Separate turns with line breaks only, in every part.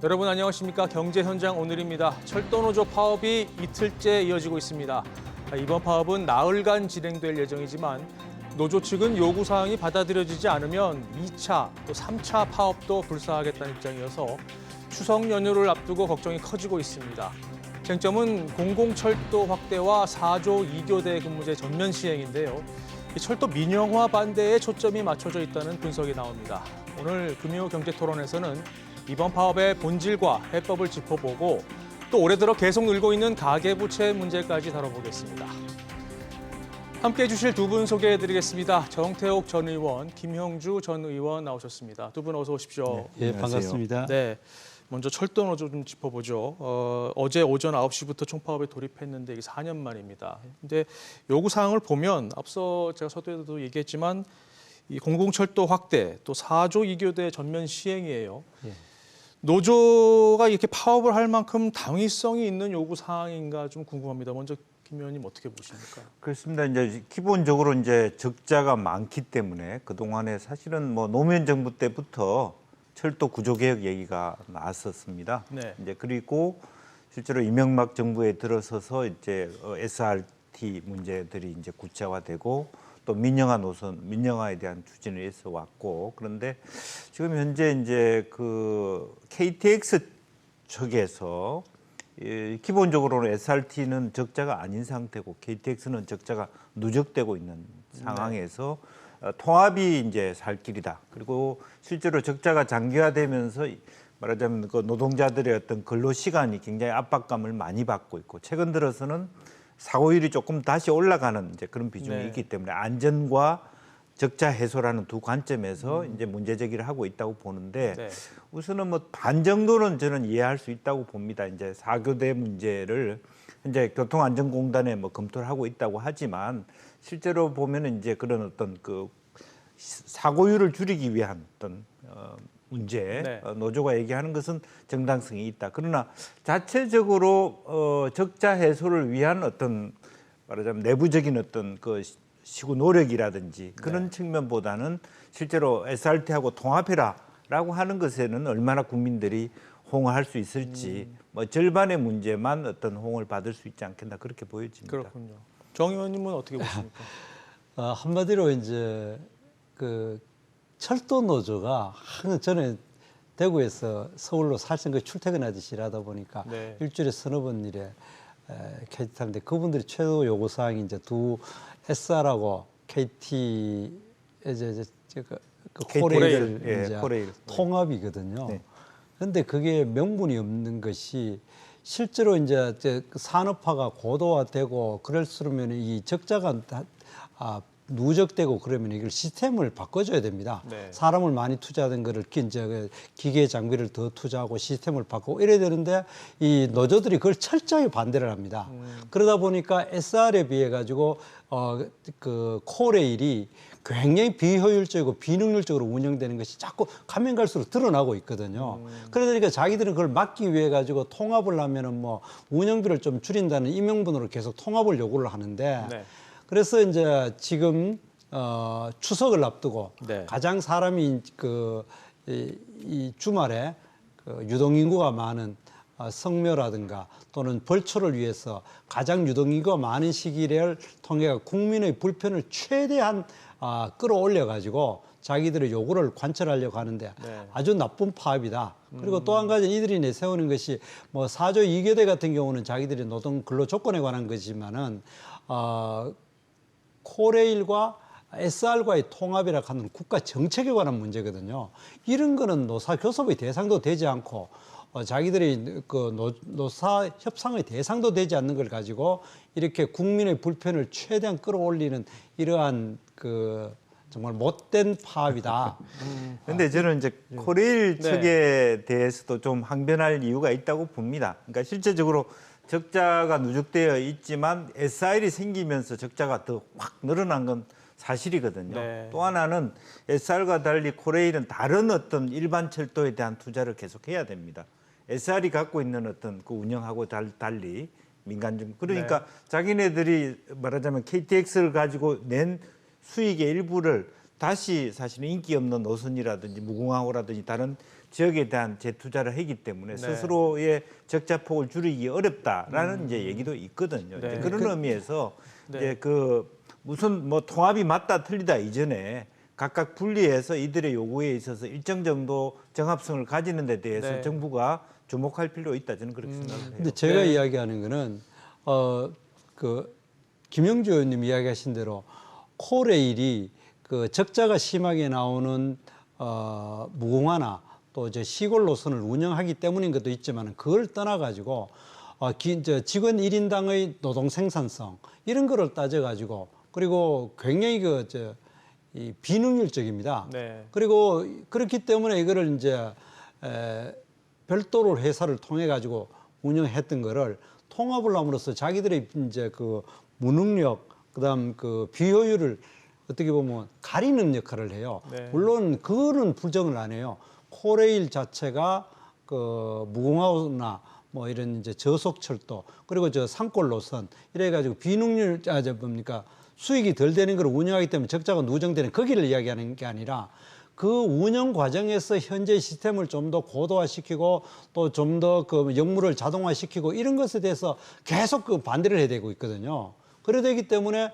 여러분 안녕하십니까? 경제 현장 오늘입니다. 철도노조 파업이 이틀째 이어지고 있습니다. 이번 파업은 나흘간 진행될 예정이지만 노조 측은 요구사항이 받아들여지지 않으면 2차, 또 3차 파업도 불사하겠다는 입장이어서 추석 연휴를 앞두고 걱정이 커지고 있습니다. 쟁점은 공공철도 확대와 4조 2교대 근무제 전면 시행인데요. 철도 민영화 반대에 초점이 맞춰져 있다는 분석이 나옵니다. 오늘 금요경제토론에서는 이번 파업의 본질과 해법을 짚어보고 또 올해 들어 계속 늘고 있는 가계부채 문제까지 다뤄보겠습니다. 함께해 주실 두 분 소개해드리겠습니다. 정태옥 전 의원, 김형주 전 의원 나오셨습니다. 두 분 어서 오십시오.
네, 반갑습니다.
네, 먼저 철도노조 좀 짚어보죠. 어제 오전 9시부터 총파업에 돌입했는데 이게 4년 만입니다. 근데 요구사항을 보면 앞서 제가 서두에도 얘기했지만 이 공공철도 확대 또 4조 2교대 전면 시행이에요.
예.
노조가 이렇게 파업을 할 만큼 당위성이 있는 요구 사항인가 좀 궁금합니다. 먼저 김 의원님 어떻게 보십니까?
그렇습니다. 이제 기본적으로 이제 적자가 많기 때문에 그 동안에 사실은 뭐 노무현 정부 때부터 철도 구조 개혁 얘기가 나왔었습니다.
네.
이제 그리고 실제로 이명박 정부에 들어서서 이제 SRT 문제들이 이제 구체화되고 또 민영화 노선, 민영화에 대한 추진을 해서 왔고, 그런데 지금 현재 이제 그 KTX 측에서 기본적으로는 SRT는 적자가 아닌 상태고 KTX는 적자가 누적되고 있는 상황에서 통합이 이제 살 길이다. 그리고 실제로 적자가 장기화되면서 말하자면 그 노동자들의 어떤 근로 시간이 굉장히 압박감을 많이 받고 있고, 최근 들어서는 사고율이 조금 다시 올라가는 이제 그런 비중이
네.
있기 때문에 안전과 적자 해소라는 두 관점에서 이제 문제 제기를 하고 있다고 보는데,
네.
우선은 뭐 반 정도는 저는 이해할 수 있다고 봅니다. 이제 4교대 문제를 현재 교통안전공단에 뭐 검토를 하고 있다고 하지만 실제로 보면은 이제 그런 어떤 그 사고율을 줄이기 위한 어떤 문제,
네.
노조가 얘기하는 것은 정당성이 있다. 그러나 자체적으로 적자 해소를 위한 어떤 말하자면 내부적인 어떤 그 시구 노력이라든지 그런 측면보다는 실제로 SRT하고 통합해라라고 하는 것에는 얼마나 국민들이 호응을 할 수 있을지 뭐 절반의 문제만 어떤 호응을 받을 수 있지 않겠나 그렇게 보여집니다.
그렇군요. 정 의원님은 어떻게 보십니까?
한마디로 이제 그 철도 노조가 항상 저는 대구에서 서울로 살생거 출퇴근하듯이 일하다 보니까
네.
일주일에 서너 번 일에 KT 타는데 그분들이 최고 요구 사항이 이제 두 SR하고 KT 이제 그 코레일 이제
코레일.
통합이거든요.
네.
그런데 그게 명분이 없는 것이 실제로 이제 그 산업화가 고도화되고 그럴수록면 이 적자가 누적되고 그러면 이걸 시스템을 바꿔줘야 됩니다.
네.
사람을 많이 투자하던 거를 이제 기계 장비를 더 투자하고 시스템을 바꾸고 이래야 되는데 이 노조들이 그걸 철저히 반대를 합니다. 그러다 보니까 SR에 비해 가지고 그 코레일이 굉장히 비효율적이고 비능률적으로 운영되는 것이 자꾸 가면 갈수록 드러나고 있거든요. 그러니까 자기들은 그걸 막기 위해 가지고 통합을 하면은 뭐 운영비를 좀 줄인다는 이 명분으로 계속 통합을 요구를 하는데
네.
그래서 이제 지금 추석을 앞두고
네.
가장 사람이 이 주말에 그 유동인구가 많은 성묘라든가 또는 벌초를 위해서 가장 유동인구가 많은 시기를 통해 국민의 불편을 최대한 끌어올려 가지고 자기들의 요구를 관철하려고 하는데
네.
아주 나쁜 파업이다. 그리고 또 한 가지 이들이 내세우는 것이 뭐 4조 2교대 같은 경우는 자기들이 노동 근로 조건에 관한 것이지만은 코레일과 SR과의 통합이라 하는 국가 정책에 관한 문제거든요. 이런 거는 노사 교섭의 대상도 되지 않고 자기들이 그 노사 협상의 대상도 되지 않는 걸 가지고 이렇게 국민의 불편을 최대한 끌어올리는 이러한 그 정말 못된 파업이다.
근데 저는 이제 코레일 측에 대해서도 좀 항변할 이유가 있다고 봅니다. 그러니까 실제적으로 적자가 누적되어 있지만 SR이 생기면서 적자가 더 확 늘어난 건 사실이거든요.
네.
또 하나는 SR과 달리 코레일은 다른 어떤 일반 철도에 대한 투자를 계속해야 됩니다. SR이 갖고 있는 어떤 그 운영하고 달리 민간 중 그러니까 자기네들이 말하자면 KTX를 가지고 낸 수익의 일부를 다시 사실은 인기 없는 노선이라든지 무궁화호라든지 다른 지역에 대한 재투자를 하기 때문에
네.
스스로의 적자폭을 줄이기 어렵다라는 이제 얘기도 있거든요.
네.
이제 그런 의미에서
네.
이제 무슨 뭐 통합이 맞다 틀리다 이전에 각각 분리해서 이들의 요구에 있어서 일정 정도 정합성을 가지는 데 대해서
네.
정부가 주목할 필요가 있다 저는 그렇게 생각해요.
근데 제가
네.
이야기하는 거는 김영주 의원님 이야기하신 대로 코레일이 그 적자가 심하게 나오는 무공화나 또 이제 시골 노선을 운영하기 때문인 것도 있지만 그걸 떠나 가지고 직원 1인당의 노동 생산성 이런 거를 따져 가지고 그리고 굉장히 이 비능률적입니다.
네.
그리고 그렇기 때문에 이거를 이제 별도로 회사를 통해 가지고 운영했던 거를 통합을 함으로써 자기들의 이제 그 무능력 그다음 그 비효율을 어떻게 보면 가리는 역할을 해요.
네.
물론 그거는 부정을 안 해요. 코레일 자체가 그 무공화나 뭐 이런 이제 저속철도 그리고 저 산골 노선 이래 가지고 비능률 수익이 덜 되는 걸 운영하기 때문에 적자가 누정되는 거기를 이야기하는 게 아니라 그 운영 과정에서 현재 시스템을 좀 더 고도화시키고 또 좀 더 그 역물을 자동화시키고 이런 것에 대해서 계속 그 반대를 해야 되고 있거든요. 그래 되기 때문에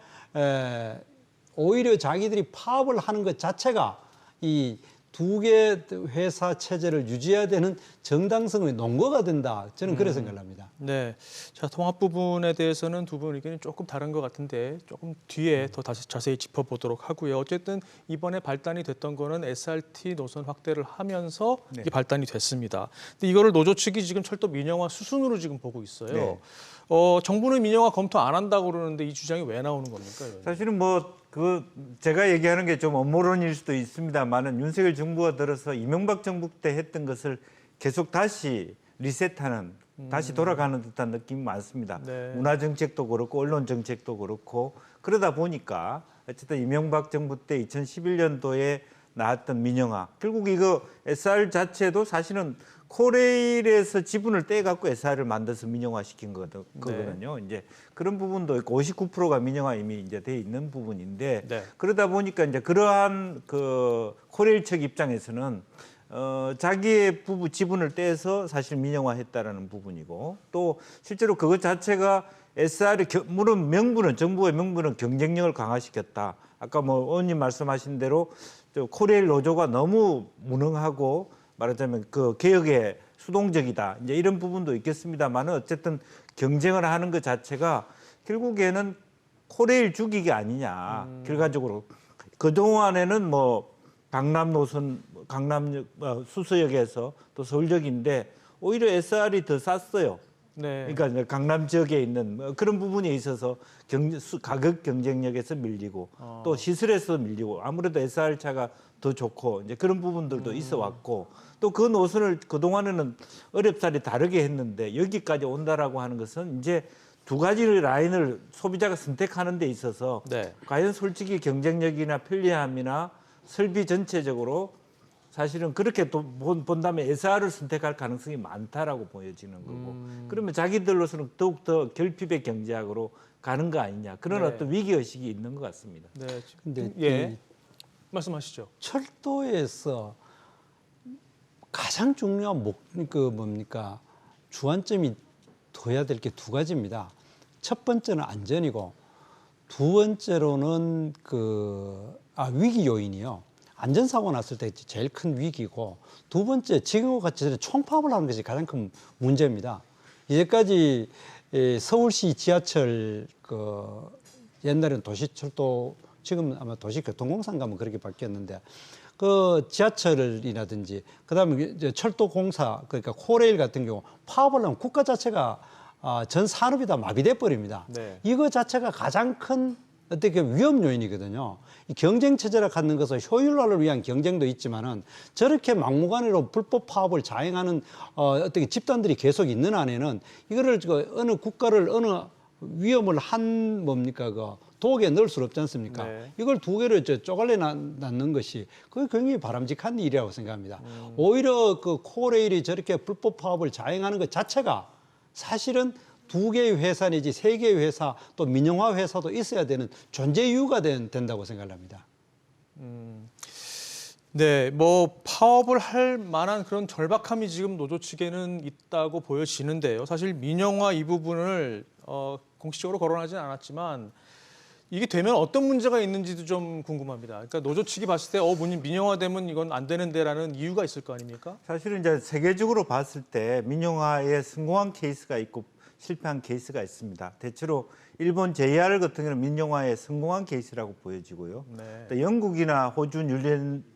오히려 자기들이 파업을 하는 것 자체가 이 두 개 회사 체제를 유지해야 되는 정당성의 논거가 된다. 저는 그렇게 생각을 합니다.
네. 자, 통합 부분에 대해서는 두 분 의견이 조금 다른 것 같은데 조금 뒤에 더 다시 자세히 짚어보도록 하고요. 어쨌든 이번에 발단이 됐던 거는 SRT 노선 확대를 하면서
네.
이게 발단이 됐습니다. 근데 이거를 노조 측이 지금 철도 민영화 수순으로 지금 보고 있어요.
네.
정부는 민영화 검토 안 한다고 그러는데 이 주장이 왜 나오는 겁니까? 의원님?
사실은 제가 얘기하는 게 좀 업무론일 수도 있습니다만은 윤석열 정부가 들어서 이명박 정부 때 했던 것을 계속 다시 리셋하는 다시 돌아가는 듯한 느낌이 많습니다.
네.
문화 정책도 그렇고 언론 정책도 그렇고 그러다 보니까 어쨌든 이명박 정부 때 2011년도에 나왔던 민영화 결국 이거 SR 자체도 사실은 코레일에서 지분을 떼갖고 SR을 만들어서 민영화시킨 거거든요. 이제 그런 부분도 있고 59%가 민영화 이미 이제 돼 있는 부분인데
네.
그러다 보니까 이제 그러한 그 코레일 측 입장에서는 자기의 지분을 떼서 사실 민영화했다라는 부분이고 또 실제로 그것 자체가 SR이 물론 명분은 정부의 명분은 경쟁력을 강화시켰다. 아까 뭐 의원님 말씀하신 대로 코레일 노조가 너무 무능하고 말하자면 그 개혁에 수동적이다. 이제 이런 부분도 있겠습니다만은 어쨌든 경쟁을 하는 것 자체가 결국에는 코레일 죽이기 아니냐. 결과적으로 그 동안에는 뭐 강남 노선, 강남 수서역에서 또 서울역인데 오히려 SR이 더 쌌어요.
네.
그러니까 이제 강남 지역에 있는 그런 부분에 있어서 가격 경쟁력에서 밀리고 또 시설에서 밀리고 아무래도 SR 차가 더 좋고 이제 그런 부분들도 있어 왔고 또 그 노선을 그 동안에는 어렵사리 다르게 했는데 여기까지 온다라고 하는 것은 이제 두 가지 라인을 소비자가 선택하는 데 있어서
네.
과연 솔직히 경쟁력이나 편리함이나 설비 전체적으로 사실은 그렇게 또 본다면 SR을 선택할 가능성이 많다라고 보여지는 거고 그러면 자기들로서는 더욱더 결핍의 경제학으로 가는 거 아니냐 그런
네.
어떤 위기의식이 있는 것 같습니다.
네.
근데
예. 말씀하시죠.
철도에서 가장 중요한 주안점이 둬야 될 게 두 가지입니다. 첫 번째는 안전이고 두 번째로는 위기 요인이요. 안전사고 났을 때 제일 큰 위기고 두 번째 지금과 같이 총파업을 하는 것이 가장 큰 문제입니다. 이제까지 서울시 지하철 옛날에는 도시철도 지금 아마 도시교통공사 가면 그렇게 바뀌었는데 그 지하철이라든지 그다음에 이제 철도공사 그러니까 코레일 같은 경우 파업을 하면 국가 자체가 전 산업이 다 마비돼 버립니다.
네.
이거 자체가 가장 큰 어떻게 위험 요인이거든요. 이 경쟁 체제를 갖는 것은 효율화를 위한 경쟁도 있지만은 저렇게 막무가내로 불법 파업을 자행하는 어떻게 집단들이 계속 있는 한에는 이거를 어느 국가를 어느 위험을 독에 넣을 수 없지 않습니까?
네.
이걸 두 개를 쪼갈려 놨는 것이 그게 굉장히 바람직한 일이라고 생각합니다. 오히려 그 코레일이 저렇게 불법 파업을 자행하는 것 자체가 사실은 두 개의 회사 내지 세 개의 회사 또 민영화 회사도 있어야 되는 존재 이유가 된다고 생각합니다.
네, 뭐 파업을 할 만한 그런 절박함이 지금 노조 측에는 있다고 보여지는데요. 사실 민영화 이 부분을 공식적으로 거론하지는 않았지만 이게 되면 어떤 문제가 있는지도 좀 궁금합니다. 그러니까 노조 측이 봤을 때 민영화되면 이건 안 되는데라는 이유가 있을 거 아닙니까?
사실은 이제 세계적으로 봤을 때 민영화에 성공한 케이스가 있고 실패한 케이스가 있습니다. 대체로 일본 JR 같은 경우는 민영화에 성공한 케이스라고 보여지고요.
네.
또 영국이나 호주,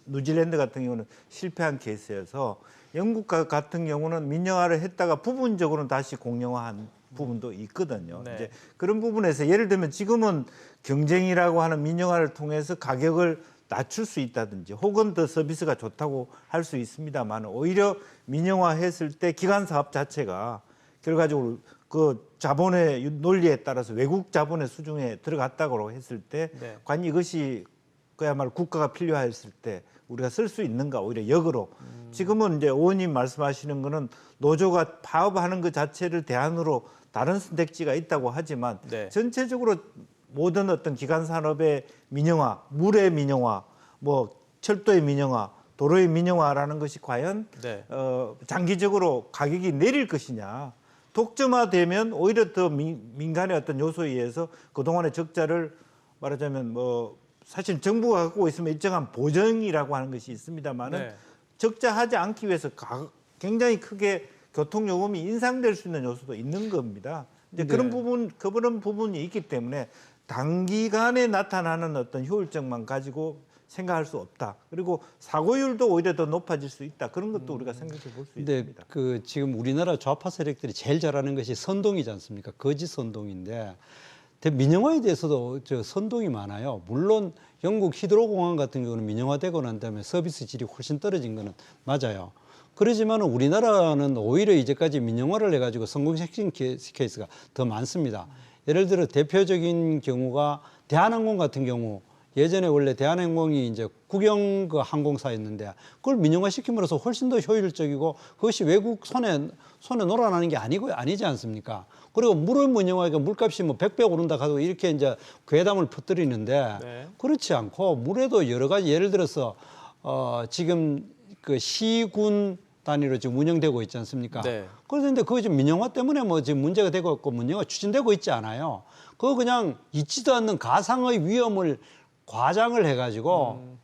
뉴질랜드 같은 경우는 실패한 케이스여서 영국 같은 경우는 민영화를 했다가 부분적으로는 다시 공영화한 부분도 있거든요.
네.
이제 그런 부분에서 예를 들면 지금은 경쟁이라고 하는 민영화를 통해서 가격을 낮출 수 있다든지 혹은 더 서비스가 좋다고 할 수 있습니다만 오히려 민영화했을 때 기관 사업 자체가 결과적으로 그 자본의 논리에 따라서 외국 자본의 수중에 들어갔다고 했을 때
네.
과연 이것이 그야말로 국가가 필요했을 때 우리가 쓸 수 있는가 오히려 역으로 지금은 이제 의원님 말씀하시는 거는 노조가 파업하는 것 자체를 대안으로 다른 선택지가 있다고 하지만
네.
전체적으로 모든 어떤 기간 산업의 민영화, 물의 민영화, 뭐 철도의 민영화, 도로의 민영화라는 것이 과연
네.
장기적으로 가격이 내릴 것이냐. 독점화되면 오히려 더 민간의 어떤 요소에 의해서 그동안의 적자를 말하자면 뭐 사실 정부가 갖고 있으면 일정한 보정이라고 하는 것이 있습니다만은
네.
적자하지 않기 위해서 굉장히 크게 교통요금이 인상될 수 있는 요소도 있는 겁니다. 이제
네.
그런 부분이 있기 때문에 단기간에 나타나는 어떤 효율적만 가지고 생각할 수 없다. 그리고 사고율도 오히려 더 높아질 수 있다. 그런 것도 우리가 생각해 볼 수
근데
있습니다.
그 지금 우리나라 좌파 세력들이 제일 잘하는 것이 선동이지 않습니까? 거짓 선동인데 민영화에 대해서도 선동이 많아요. 물론 영국 히드로공항 같은 경우는 민영화되고 난 다음에 서비스 질이 훨씬 떨어진 거는 맞아요. 그렇지만 우리나라는 오히려 이제까지 민영화를 해가지고 성공시킨 케이스가 더 많습니다. 예를 들어 대표적인 경우가 대한항공 같은 경우 예전에 원래 대한항공이 이제 국영 그 항공사였는데 그걸 민영화 시킴으로써 훨씬 더 효율적이고 그것이 외국 손에 놀아나는 게 아니지 않습니까? 그리고 물의 민영화가 물값이 뭐 100배 오른다 하고 이렇게 이제 괴담을 퍼뜨리는데
네.
그렇지 않고 물에도 여러 가지 예를 들어서 지금 그 시군 단위로 지금 운영되고 있지 않습니까?
네.
그런데 그거 지금 민영화 때문에 뭐 지금 문제가 되고 있고 민영화 추진되고 있지 않아요. 그거 그냥 있지도 않는 가상의 위험을 과장을 해가지고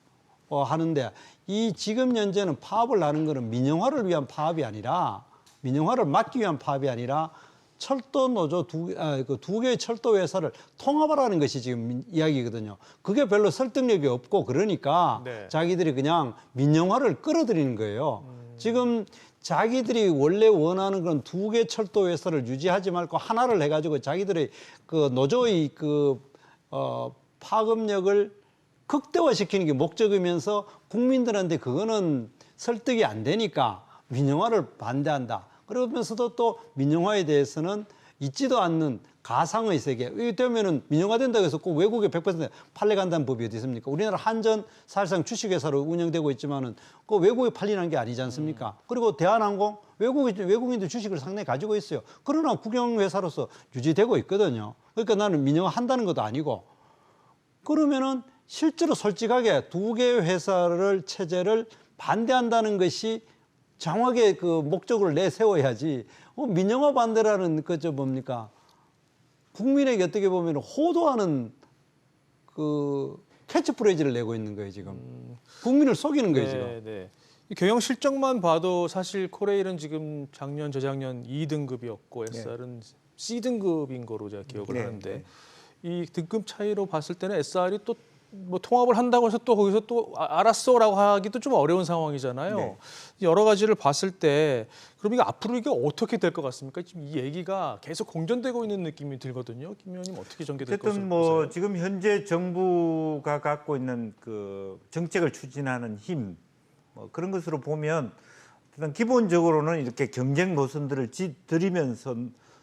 하는데 이 지금 현재는 파업을 하는 거는 민영화를 위한 파업이 아니라 민영화를 막기 위한 파업이 아니라 철도 노조 두 개의 철도 회사를 통합하라는 것이 지금 이야기거든요. 그게 별로 설득력이 없고 그러니까
네.
자기들이 그냥 민영화를 끌어들이는 거예요. 지금 자기들이 원래 원하는 건 두 개 철도 회사를 유지하지 말고 하나를 해가지고 자기들의 그 노조의 파급력을 극대화시키는 게 목적이면서 국민들한테 그거는 설득이 안 되니까 민영화를 반대한다. 그러면서도 또 민영화에 대해서는 있지도 않는 가상의 세계. 이게 되면은 민영화된다고 해서 꼭 외국에 100% 팔려간다는 법이 어디 있습니까? 우리나라 한전 사실상 주식회사로 운영되고 있지만은 그 외국에 팔리는 게 아니지 않습니까? 그리고 대한항공 외국인들 주식을 상당히 가지고 있어요. 그러나 국영회사로서 유지되고 있거든요. 그러니까 나는 민영화 한다는 것도 아니고 그러면은 실제로 솔직하게 두 개의 체제를 반대한다는 것이 정확하게 그 목적을 내세워야지. 민영화 반대라는 그저 뭡니까? 국민에게 어떻게 보면 호도하는 그 캐치프레이즈를 내고 있는 거예요 지금. 국민을 속이는 거예요 지금.
네. 이 경영 실적만 봐도 사실 코레일은 지금 작년 재작년 2등급이었고 SR은 C등급인 거로 제가 기억을 하는데 이 등급 차이로 봤을 때는 SR이 또 뭐 통합을 한다고 해서 또 거기서 또 알았어라고 하기도 좀 어려운 상황이잖아요.
네.
여러 가지를 봤을 때 그럼 이거 앞으로 이게 어떻게 될 것 같습니까? 지금 이 얘기가 계속 공전되고 있는 느낌이 들거든요. 김 의원님 어떻게 전개될 것으로
어쨌든 뭐
보세요?
지금 현재 정부가 갖고 있는 그 정책을 추진하는 힘 뭐 그런 것으로 보면 일단 기본적으로는 이렇게 경쟁 노선들을 들이면서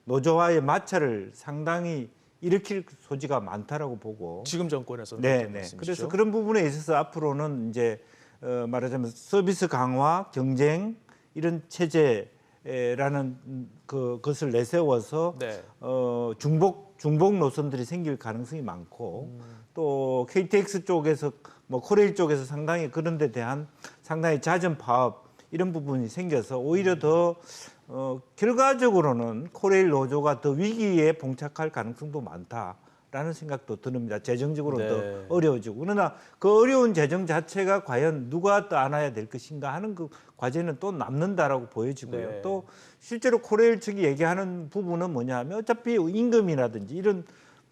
노조와의 마찰을 상당히 일으킬 소지가 많다라고 보고
지금 정권에서는
네.
그런 말씀이시죠?
그래서 그런 부분에 있어서 앞으로는 이제 말하자면 서비스 강화, 경쟁 이런 체제라는 것을 내세워서
네.
중복 노선들이 생길 가능성이 많고 또 KTX 쪽에서 뭐 코레일 쪽에서 상당히 그런 데 대한 상당히 잦은 파업 이런 부분이 생겨서 오히려 더 결과적으로는 코레일 노조가 더 위기에 봉착할 가능성도 많다라는 생각도 듭니다. 재정적으로
네.
더 어려워지고 그러나 그 어려운 재정 자체가 과연 누가 또 안아야 될 것인가 하는 그 과제는 또 남는다라고 보여지고요.
네.
또 실제로 코레일 측이 얘기하는 부분은 뭐냐면 어차피 임금이라든지 이런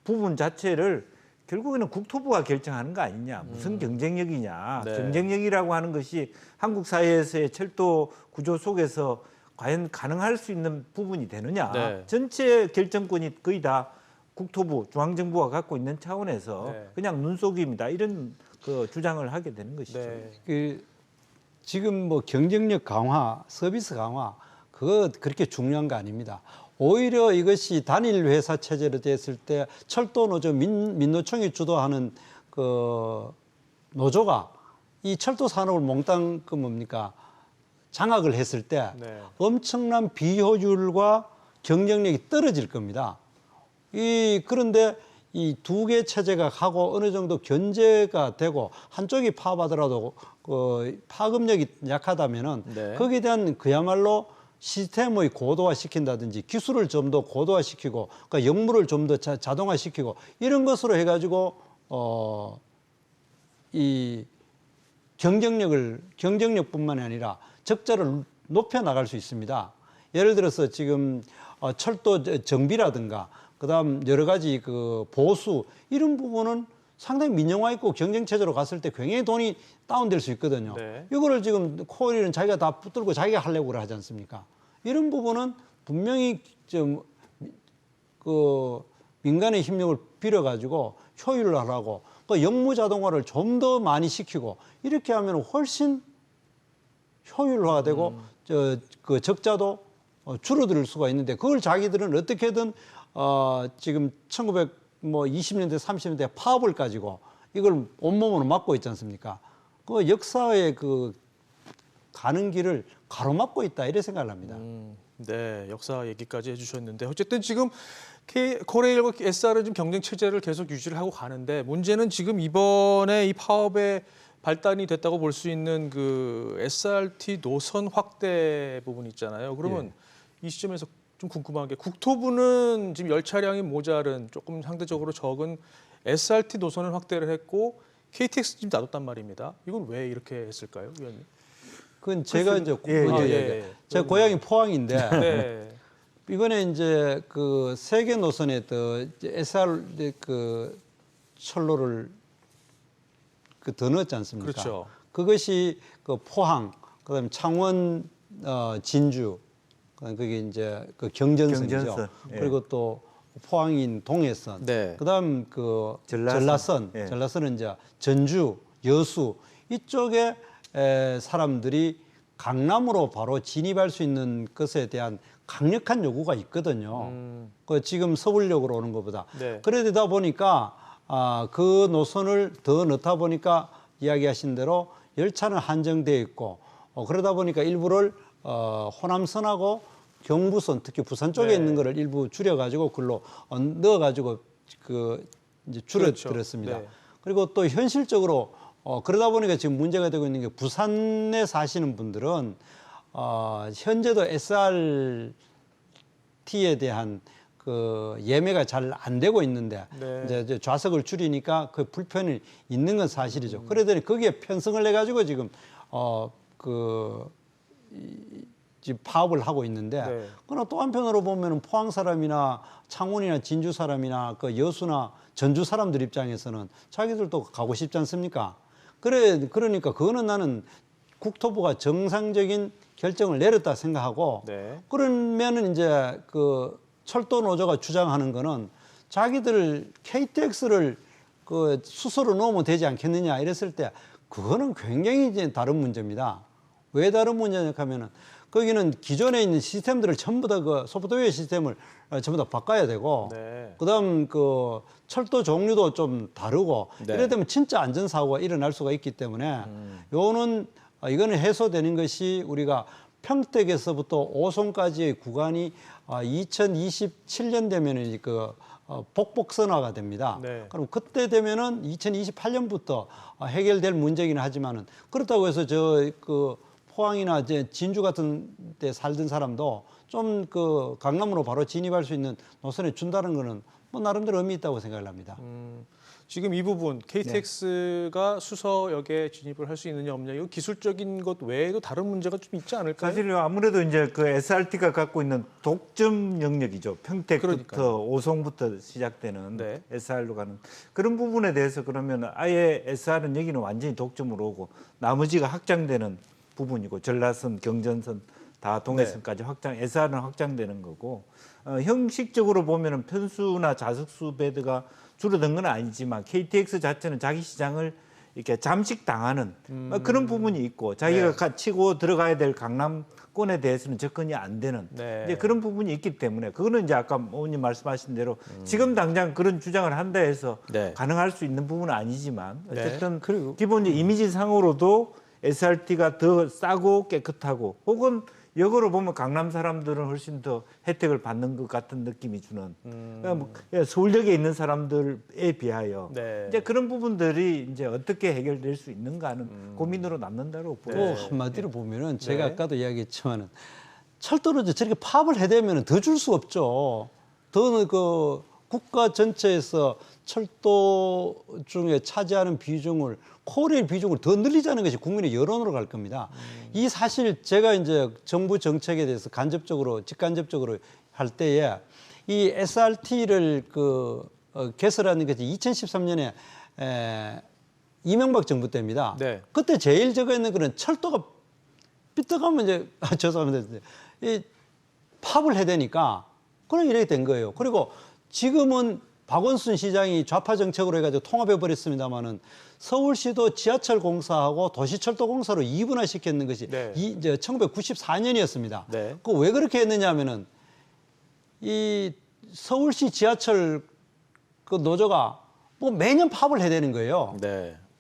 부분 자체를 결국에는 국토부가 결정하는 거 아니냐. 무슨 경쟁력이냐.
네.
경쟁력이라고 하는 것이 한국 사회에서의 철도 구조 속에서 과연 가능할 수 있는 부분이 되느냐.
네.
전체 결정권이 거의 다 국토부, 중앙정부가 갖고 있는 차원에서
네.
그냥 눈속임이다. 이런 그 주장을 하게 되는 것이죠.
네.
그 지금 뭐 경쟁력 강화, 서비스 강화 그거 그렇게 중요한 거 아닙니다. 오히려 이것이 단일 회사 체제로 됐을 때 철도 노조 민노총이 주도하는 그 노조가 이 철도 산업을 몽땅 그 뭡니까 장악을 했을 때
네.
엄청난 비효율과 경쟁력이 떨어질 겁니다. 그런데 이 두 개 체제가 하고 어느 정도 견제가 되고 한쪽이 파업하더라도 그 파급력이 약하다면은
네.
거기에 대한 그야말로 시스템의 고도화시킨다든지 기술을 좀 더 고도화시키고 그러니까 역물을 좀 더 자동화시키고 이런 것으로 해가지고 이 경쟁력뿐만이 아니라 적자를 높여 나갈 수 있습니다. 예를 들어서 지금 철도 정비라든가 그다음 여러 가지 그 보수 이런 부분은 상당히 민영화 있고 경쟁 체제로 갔을 때 굉장히 돈이 다운될 수 있거든요.
네.
이거를 지금 코일은 자기가 다 붙들고 자기가 하려고 하지 않습니까? 이런 부분은 분명히 좀 그 민간의 힘력을 빌어가지고 효율을 하라고 그 역무 자동화를 좀 더 많이 시키고 이렇게 하면 훨씬 효율화되고 그 적자도 줄어들 수가 있는데 그걸 자기들은 어떻게든 지금 1920년대 30년대 파업을 가지고 이걸 온몸으로 막고 있지 않습니까? 그 역사의 그 가는 길을 가로막고 있다 이렇게 생각을 합니다.
네, 역사 얘기까지 해주셨는데 어쨌든 지금 코레일과 SR은 지금 경쟁 체제를 계속 유지를 하고 가는데 문제는 지금 이번에 이 파업의 발단이 됐다고 볼 수 있는 그 SRT 노선 확대 부분 있잖아요. 그러면 이 시점에서 좀 궁금한 게 국토부는 지금 열차량이 모자른 조금 상대적으로 적은 SRT 노선을 확대를 했고 KTX 지금 놔뒀단 말입니다. 이건 왜 이렇게 했을까요, 위원님?
그건 제가 이제
예.
제 고향이 포항인데
네.
이번에 이제 그 세계 노선에 또 SR 그 철로를 더 넣었지 않습니까?
그렇죠.
그것이 그 포항, 그다음에 창원, 진주, 그게 이제 그 경전선이죠.
경전선, 예.
그리고 또 포항인 동해선,
네.
그다음 그
전라선. 예.
전라선은 이제 전주, 여수 이쪽에 사람들이 강남으로 바로 진입할 수 있는 것에 대한 강력한 요구가 있거든요. 그 지금 서울역으로 오는 것보다.
네.
그러다 보니까 그 노선을 더 넣다 보니까 이야기하신 대로 열차는 한정돼 있고 그러다 보니까 일부를 호남선하고 경부선 특히 부산 쪽에
네.
있는 거를 일부 줄여가지고 글로 넣어가지고 그 이제 줄여드렸습니다.
그렇죠. 네.
그리고 또 현실적으로 그러다 보니까 지금 문제가 되고 있는 게 부산에 사시는 분들은 현재도 SRT에 대한 그 예매가 잘 안 되고 있는데
네.
이제 좌석을 줄이니까 그 불편이 있는 건 사실이죠. 그러더니 거기에 편성을 해가지고 지금 지금 파업을 하고 있는데
네.
그러나 또 한편으로 보면은 포항 사람이나 창원이나 진주 사람이나 그 여수나 전주 사람들 입장에서는 자기들도 가고 싶지 않습니까? 그러니까 그거는 나는 국토부가 정상적인 결정을 내렸다 생각하고
네.
그러면은 이제 그 철도 노조가 주장하는 거는 자기들 KTX를 그 수소로 넣으면 되지 않겠느냐 이랬을 때 그거는 굉장히 이제 다른 문제입니다. 왜 다른 문제냐 하면은 거기는 기존에 있는 시스템들을 전부 다 그 소프트웨어 시스템을 전부 다 바꿔야 되고
네.
그다음 그 철도 종류도 좀 다르고
네.
이래 되면 진짜 안전사고가 일어날 수가 있기 때문에 이거는 해소되는 것이 우리가 평택에서부터 오송까지의 구간이 2027년 되면은 복복선화가 됩니다.
네.
그럼 그때 되면은 2028년부터 해결될 문제이긴 하지만은 그렇다고 해서 포항이나 이제 진주 같은 데 살던 사람도 좀 강남으로 바로 진입할 수 있는 노선에 준다는 거는 뭐 나름대로 의미 있다고 생각을 합니다.
지금 이 부분 KTX가 수서역에 진입을 할 수 있느냐 없느냐 이거 기술적인 것 외에도 다른 문제가 좀 있지 않을까요?
사실 아무래도 이제 그 SRT가 갖고 있는 독점 영역이죠. 평택부터
그러니까요.
오송부터 시작되는
네.
SR로 가는 그런 부분에 대해서 그러면 아예 SR은 여기는 완전히 독점으로 오고 나머지가 확장되는 부분이고 전라선, 경전선 다 동해선까지 SR은 확장되는 거고 형식적으로 보면은 편수나 좌석수 베드가 줄어든 건 아니지만 KTX 자체는 자기 시장을 이렇게 잠식당하는 그런 부분이 있고 자기가 치고 들어가야 될 강남권에 대해서는 접근이 안 되는 이제 그런 부분이 있기 때문에 그거는 이제 아까 의원님 말씀하신 대로 지금 당장 그런 주장을 한다 해서 가능할 수 있는 부분은 아니지만 어쨌든 기본적인 이미지상으로도 SRT가 더 싸고 깨끗하고 혹은 역으로 보면 강남 사람들은 훨씬 더 혜택을 받는 것 같은 느낌이 주는 그러니까 서울역에 있는 사람들에 비하여 이제 그런 부분들이 이제 어떻게 해결될 수 있는가 하는 고민으로 남는다고 보여요.
또 한마디로 보면은 제가 아까도 이야기했지만은 철도를 저렇게 파업을 해대면은 더 줄 수 없죠. 더 국가 전체에서 철도 중에 차지하는 비중을 코레일 비중을 더 늘리자는 것이 국민의 여론으로 갈 겁니다. 이 사실 제가 이제 정부 정책에 대해서 직간접적으로 할 때에 이 SRT를 개설하는 것이 2013년에 이명박 정부 때입니다.
네.
그때 제일 저거 있는 거는 철도가 삐딱하면 이제 죄송합니다. 이 파업을 해야 되니까 그런 이렇게 된 거예요. 그리고 지금은 박원순 시장이 좌파 정책으로 해가지고 통합해 버렸습니다만은 서울시도 지하철 공사하고 도시철도 공사로 이분화시켰는 것이 이제 1994년이었습니다. 그 왜 그렇게 했느냐면은 이 서울시 지하철 노조가 뭐 매년 파업을 해야 되는 거예요.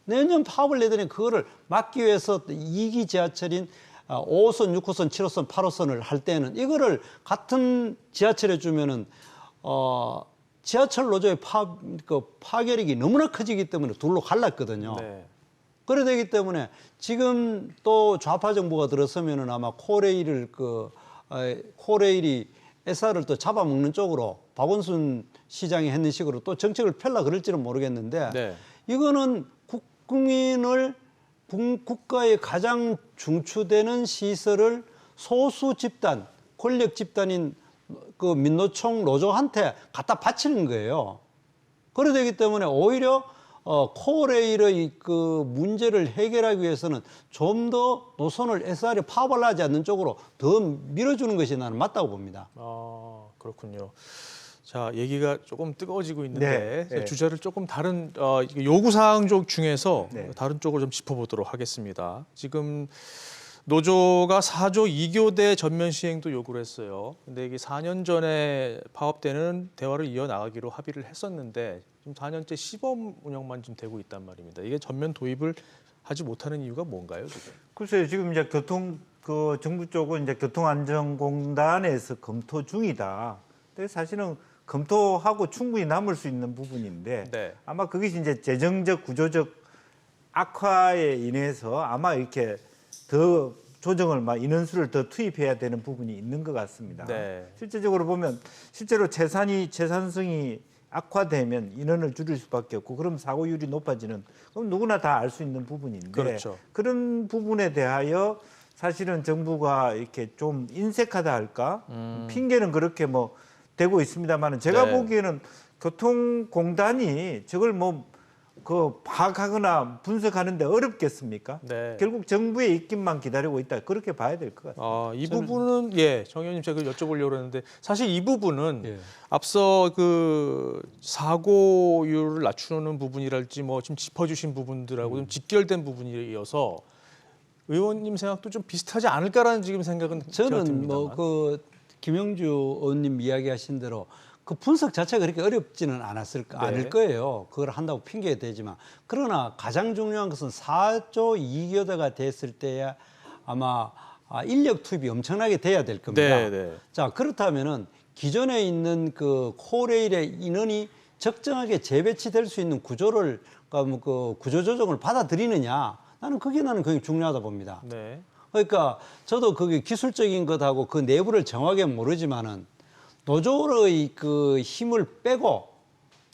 매년 파업을 해야 되는 그거를 막기 위해서 2기 지하철인 5호선, 6호선, 7호선, 8호선을 할 때는 이거를 같은 지하철에 주면은 지하철 노조의 파괴력이 너무나 커지기 때문에 둘로 갈랐거든요. 그래 되기 때문에 지금 또 좌파 정부가 들어서면은 아마 코레일이 SR을 또 잡아먹는 쪽으로 박원순 시장이 했는 식으로 또 정책을 펴려 그럴지는 모르겠는데 이거는 국가의 가장 중추되는 시설을 소수 집단, 권력 집단인 민노총 노조한테 갖다 바치는 거예요. 그래 되기 때문에 오히려 코레일의 문제를 해결하기 위해서는 좀 더 노선을 SR에 파업을 하지 않는 쪽으로 더 밀어주는 것이 나는 맞다고 봅니다.
그렇군요. 자, 얘기가 조금 뜨거워지고 있는데 주제를 조금 다른 요구사항 쪽 중에서 다른 쪽으로 좀 짚어보도록 하겠습니다. 지금 노조가 4조 2교대 전면 시행도 요구를 했어요. 근데 이게 4년 전에 파업 때는 대화를 이어나가기로 합의를 했었는데 지금 4년째 시범 운영만 좀 되고 있단 말입니다. 이게 전면 도입을 하지 못하는 이유가 뭔가요, 지금?
글쎄요, 지금 이제 정부 쪽은 이제 교통안전공단에서 검토 중이다. 근데 사실은 검토하고 충분히 남을 수 있는 부분인데 아마 그것이 이제 재정적 구조적 악화에 인해서 아마 이렇게 더 조정을 인원수를 더 투입해야 되는 부분이 있는 것 같습니다. 실제적으로 보면 실제로 채산성이 악화되면 인원을 줄일 수밖에 없고 그럼 사고율이 높아지는 그럼 누구나 다 알 수 있는 부분인데 그런 부분에 대하여 사실은 정부가 이렇게 좀 인색하다 할까 핑계는 그렇게 되고 있습니다만 제가 보기에는 교통공단이 저걸 파악하거나 분석하는데 어렵겠습니까? 결국 정부의 입김만 기다리고 있다. 그렇게 봐야 될 것 같습니다.
이 부분은 정 의원님 제가 여쭤보려고 했는데 사실 이 부분은 앞서 사고율을 낮추는 부분이랄지 좀 짚어주신 부분들하고 좀 직결된 부분이어서 의원님 생각도 좀 비슷하지 않을까라는 지금 생각은
저는 김영주 의원님 이야기하신 대로 그 분석 자체가 그렇게 어렵지는 않을 거예요. 그걸 한다고 핑계 대지만. 그러나 가장 중요한 것은 4조 2교대가 됐을 때야 아마 인력 투입이 엄청나게 돼야 될 겁니다.
네, 네.
자, 그렇다면은 기존에 있는 그 코레일의 인원이 적정하게 재배치될 수 있는 구조를 그러니까 그 구조 조정을 받아들이느냐, 나는 굉장히 중요하다 봅니다.
네.
그러니까 저도 그게 기술적인 것하고 그 내부를 정확하게 모르지만은 노조의 그 힘을 빼고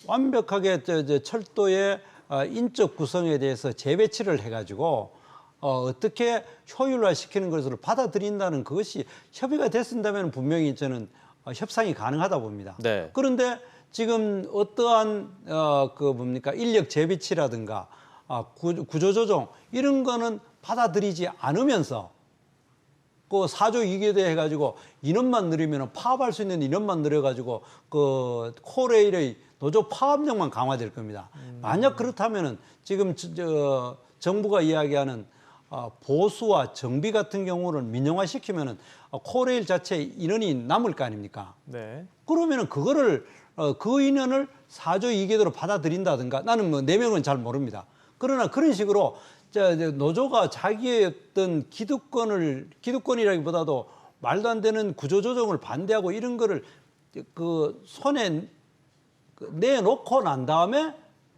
완벽하게 철도의 인적 구성에 대해서 재배치를 해가지고 어떻게 효율화시키는 것을 받아들인다는 그것이 협의가 됐다면 분명히 저는 협상이 가능하다 봅니다.
네.
그런데 지금 어떠한 인력 재배치라든가 구조조정 이런 거는 받아들이지 않으면서 그 4조 2개대 해가지고 인원만 늘리면 파업할 수 있는 인원만 늘려가지고 그 코레일의 노조 파업력만 강화될 겁니다. 만약 그렇다면은 지금 정부가 이야기하는 보수와 정비 같은 경우는 민영화시키면은 코레일 자체 인원이 남을 거 아닙니까?
네.
그러면은 그거를 그 인원을 4조 2개대로 받아들인다든가 나는 뭐 4명은 잘 모릅니다. 그러나 그런 식으로 노조가 자기의 어떤 기득권이라기보다도 말도 안 되는 구조조정을 반대하고 이런 거를 그 손에 내놓고 난 다음에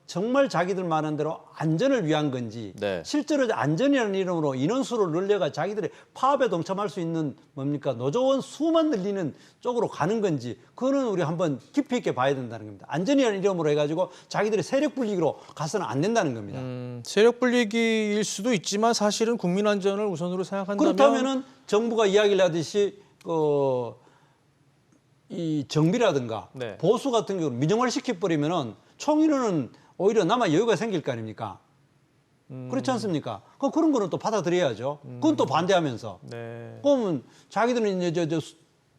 정말 자기들 말한 대로 안전을 위한 건지
네.
실제로 안전이라는 이름으로 인원수를 늘려가 자기들이 파업에 동참할 수 있는 뭡니까 노조원 수만 늘리는 쪽으로 가는 건지 그거는 우리 한번 깊이 있게 봐야 된다는 겁니다. 안전이라는 이름으로 해가지고 자기들이 세력 불리기로 가서는 안 된다는 겁니다.
세력 불리기일 수도 있지만 사실은 국민 안전을 우선으로 생각한다면
그렇다면은 정부가 이야기를 하듯이 이 정비라든가
네.
보수 같은 경우는 민영화를 시켜버리면은 총인원은 오히려 남아 여유가 생길 거 아닙니까? 그렇지 않습니까? 그런 거는 또 받아들여야죠. 그건 또 반대하면서.
네.
그러면 자기들은 이제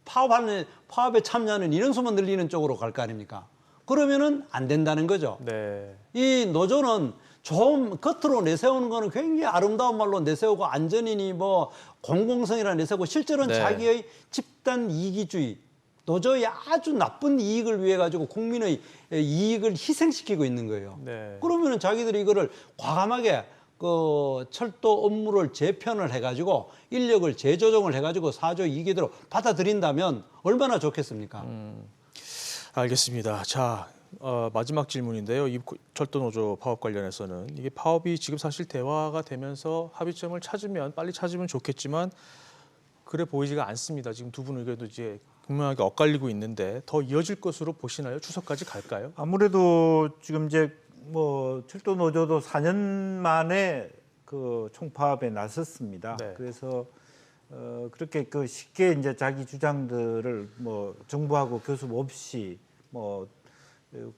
파업에 참여하는 인원수만 늘리는 쪽으로 갈 거 아닙니까? 그러면은 안 된다는 거죠.
네.
이 노조는 좀 겉으로 내세우는 거는 굉장히 아름다운 말로 내세우고 안전이니 뭐 공공성이라 내세우고 실제로는
네.
자기의 집단 이기주의 노조의 아주 나쁜 이익을 위해 가지고 국민의 이익을 희생시키고 있는 거예요.
네.
그러면은 자기들이 이거를 과감하게 그 철도 업무를 재편을 해가지고 인력을 재조정을 해가지고 4조 2개대로 받아들인다면 얼마나 좋겠습니까?
알겠습니다. 자, 마지막 질문인데요. 이 철도 노조 파업 관련해서는 이게 파업이 지금 사실 대화가 되면서 합의점을 찾으면 빨리 찾으면 좋겠지만 그래 보이지가 않습니다. 지금 두 분 의견도 이제 분명하게 엇갈리고 있는데 더 이어질 것으로 보시나요? 추석까지 갈까요?
아무래도 지금 이제 뭐 철도 노조도 4년 만에 그 총파업에 나섰습니다.
네.
그래서 그렇게 그 쉽게 이제 자기 주장들을 뭐 정부하고 교섭 없이 뭐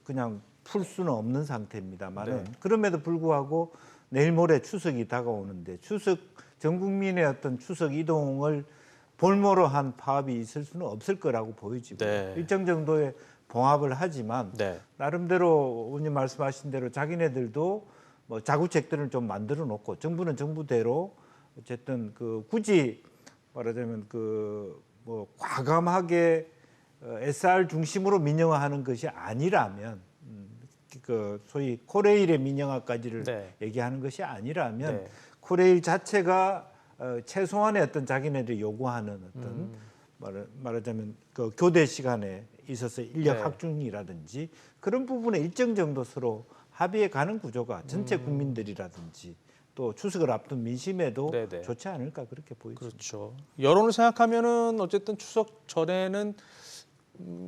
그냥 풀 수는 없는 상태입니다만은
네.
그럼에도 불구하고 내일 모레 추석이 다가오는데 전 국민의 어떤 추석 이동을 볼모로 한 파업이 있을 수는 없을 거라고 보이지고요.
네.
일정 정도의 봉합을 하지만
네.
나름대로 의원님 말씀하신 대로 자기네들도 뭐 자구책들을 좀 만들어 놓고 정부는 정부대로 어쨌든 그 굳이 말하자면 그 뭐 과감하게 SR 중심으로 민영화하는 것이 아니라면 그 소위 코레일의 민영화까지를
네.
얘기하는 것이 아니라면
네.
코레일 자체가 최소한의 어떤 자기네들이 요구하는 어떤 말하자면 그 교대 시간에 있어서 인력
네.
확충이라든지 그런 부분에 일정 정도 서로 합의해 가는 구조가 전체 국민들이라든지 또 추석을 앞둔 민심에도
네네.
좋지 않을까 그렇게 보입니다.
그렇죠. 여론을 생각하면은 어쨌든 추석 전에는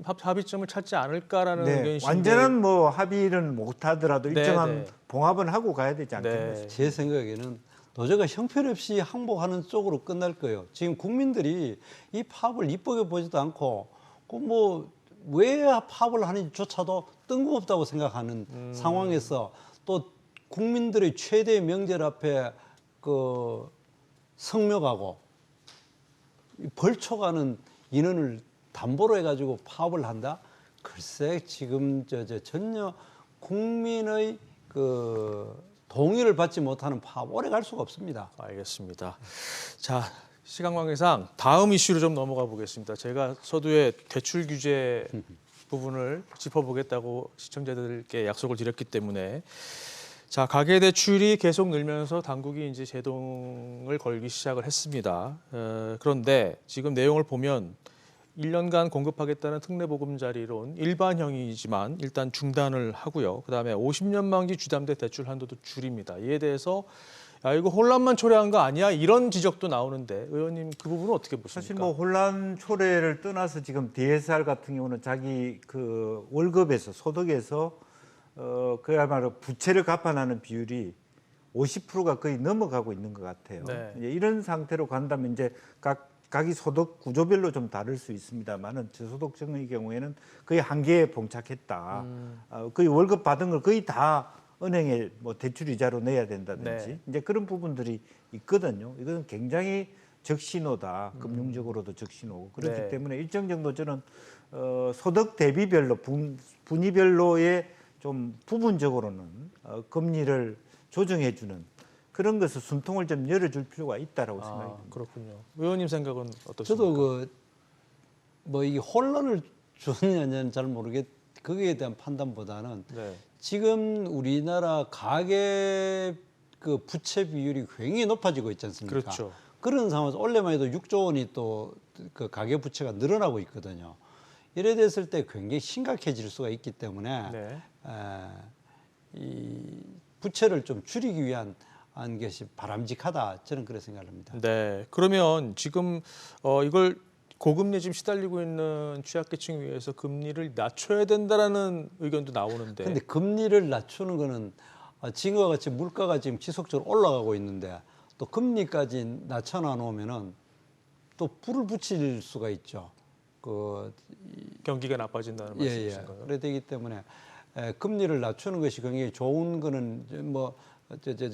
합의점을 찾지 않을까라는 의견이신데
완전한 뭐 합의는 못하더라도
네,
일정한
네.
봉합은 하고 가야 되지 않겠나
네.
제 생각에는 노조가 형편없이 항복하는 쪽으로 끝날 거예요. 지금 국민들이 이 파업을 이쁘게 보지도 않고 왜 파업을 하는지조차도 뜬금없다고 생각하는 상황에서 또 국민들의 최대 명절 앞에 그 성묘하고 벌초가는 인원을 담보로 해가지고 파업을 한다? 글쎄 지금 전혀 국민의 그 동의를 받지 못하는 파업 오래 갈 수가 없습니다.
알겠습니다. 자, 시간 관계상 다음 이슈로 좀 넘어가 보겠습니다. 제가 서두에 대출 규제 부분을 짚어보겠다고 시청자들께 약속을 드렸기 때문에 자, 가계 대출이 계속 늘면서 당국이 이제 제동을 걸기 시작을 했습니다. 그런데 지금 내용을 보면 1년간 공급하겠다는 특례보금자리론 일반형이지만 일단 중단을 하고요. 그다음에 50년 만기 주담대 대출 한도도 줄입니다. 이에 대해서 야, 이거 혼란만 초래한 거 아니야? 이런 지적도 나오는데 의원님 그 부분은 어떻게 보십니까?
사실 뭐 혼란 초래를 떠나서 지금 DSR 같은 경우는 자기 그 월급에서 소득에서 그야말로 부채를 갚아나는 비율이 50%가 거의 넘어가고 있는 것 같아요.
네.
이제 이런 상태로 간다면 이제 각이 소득 구조별로 좀 다를 수 있습니다만은 저소득층의 경우에는 거의 한계에 봉착했다. 거의 월급 받은 걸 거의 다 은행에 뭐 대출 이자로 내야 된다든지
네.
이제 그런 부분들이 있거든요. 이것은 굉장히 적신호다. 금융적으로도 적신호고 그렇기
네.
때문에 일정 정도 저는 소득 대비별로 분위별로의 좀 부분적으로는 금리를 조정해주는 그런 것을 숨통을 좀 열어줄 필요가 있다라고 생각이 듭니다.
그렇군요. 의원님 생각은 어떠십니까?
저도 뭐 이게 혼란을 주느냐는 잘 모르겠. 거기에 대한 판단보다는
네.
지금 우리나라 가계 그 부채 비율이 굉장히 높아지고 있지 않습니까?
그렇죠.
그런 상황에서 올해만 해도 6조 원이 또 그 가계 부채가 늘어나고 있거든요. 이래 됐을 때 굉장히 심각해질 수가 있기 때문에
네.
이 부채를 좀 줄이기 위한 것이 바람직하다. 저는 그렇게 생각합니다.
네. 그러면 지금 이걸 고금리에 지금 시달리고 있는 취약계층 위해서 금리를 낮춰야 된다라는 의견도 나오는데.
근데 금리를 낮추는 거는 지금과 같이 물가가 지금 지속적으로 올라가고 있는데 또 금리까지 낮춰놔 놓으면은 또 불을 붙일 수가 있죠.
경기가 나빠진다는 말씀이신가요?
그래 되기 때문에 금리를 낮추는 것이 굉장히 좋은 거는 뭐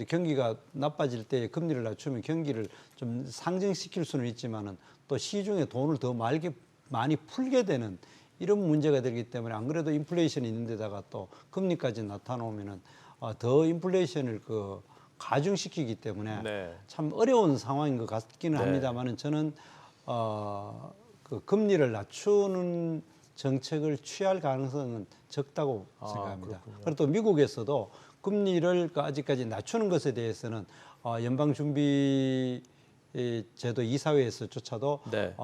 경기가 나빠질 때 금리를 낮추면 경기를 좀 상승시킬 수는 있지만은 또 시중에 돈을 더 많이 풀게 되는 이런 문제가 되기 때문에 안 그래도 인플레이션이 있는 데다가 또 금리까지 나타나오면은 더 인플레이션을 가중시키기 때문에
네.
참 어려운 상황인 것 같기는
네.
합니다만은 저는 금리를 낮추는 정책을 취할 가능성은 적다고 생각합니다.
그렇군요.
그리고 또 미국에서도 금리를 아직까지 낮추는 것에 대해서는 연방준비 제도 이사회에서조차도
네.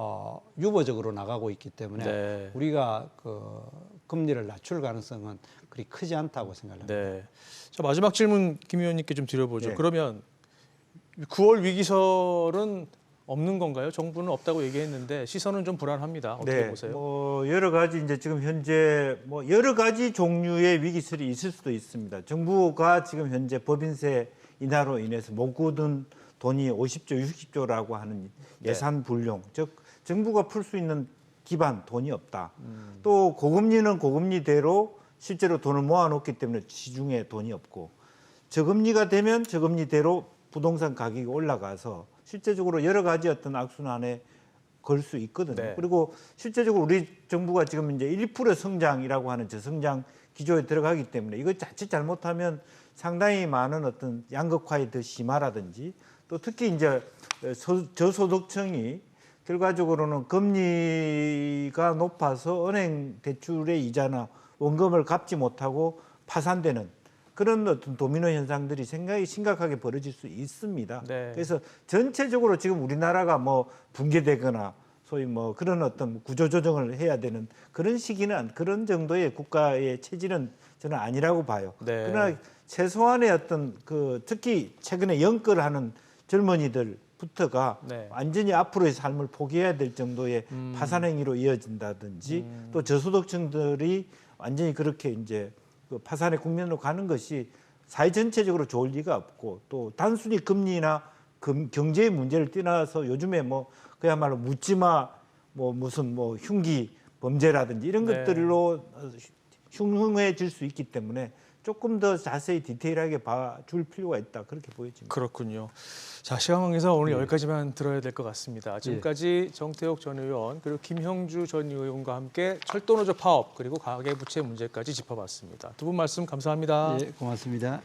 유보적으로 나가고 있기 때문에
네.
우리가 금리를 낮출 가능성은 그리 크지 않다고 생각합니다.
네. 자, 마지막 질문 김 의원님께 좀 드려보죠.
네.
그러면 9월 위기설은 없는 건가요? 정부는 없다고 얘기했는데 시선은 좀 불안합니다. 어떻게 보세요?
뭐 여러 가지 이제 지금 현재 뭐 여러 가지 종류의 위기설이 있을 수도 있습니다. 정부가 지금 현재 법인세 인하로 인해서 못 굳은 돈이 50조, 60조라고 하는 예산 불용, 즉 정부가 풀 수 있는 기반 돈이 없다. 또 고금리는 고금리대로 실제로 돈을 모아놓기 때문에 시중에 돈이 없고 저금리가 되면 저금리대로 부동산 가격이 올라가서 실제적으로 여러 가지 어떤 악순환에 걸 수 있거든요.
네.
그리고 실제적으로 우리 정부가 지금 이제 1% 성장이라고 하는 저성장 기조에 들어가기 때문에 이거 자칫 잘못하면 상당히 많은 어떤 양극화에 더 심하라든지 또 특히 이제 저소득층이 결과적으로는 금리가 높아서 은행 대출의 이자나 원금을 갚지 못하고 파산되는 그런 어떤 도미노 현상들이 생각이 심각하게 벌어질 수 있습니다.
네.
그래서 전체적으로 지금 우리나라가 뭐 붕괴되거나 소위 뭐 그런 어떤 구조조정을 해야 되는 그런 시기는 그런 정도의 국가의 체질은 저는 아니라고 봐요.
네.
그러나 최소한의 어떤 특히 최근에 연끌하는 젊은이들부터가
네.
완전히 앞으로의 삶을 포기해야 될 정도의 파산 행위로 이어진다든지 또 저소득층들이 완전히 그렇게 이제 파산의 국면으로 가는 것이 사회 전체적으로 좋을 리가 없고 또 단순히 금리나 경제의 문제를 떠나서 요즘에 뭐 그야말로 묻지마 뭐 무슨 뭐 흉기 범죄라든지 이런
네.
것들로 흉흉해질 수 있기 때문에 조금 더 자세히 디테일하게 봐줄 필요가 있다 그렇게 보여집니다.
그렇군요. 자, 시간 관계상 오늘 여기까지만 들어야 될 것 같습니다. 지금까지 정태욱 전 의원 그리고 김형주 전 의원과 함께 철도노조 파업 그리고 가계부채 문제까지 짚어봤습니다. 두 분 말씀 감사합니다.
예, 고맙습니다.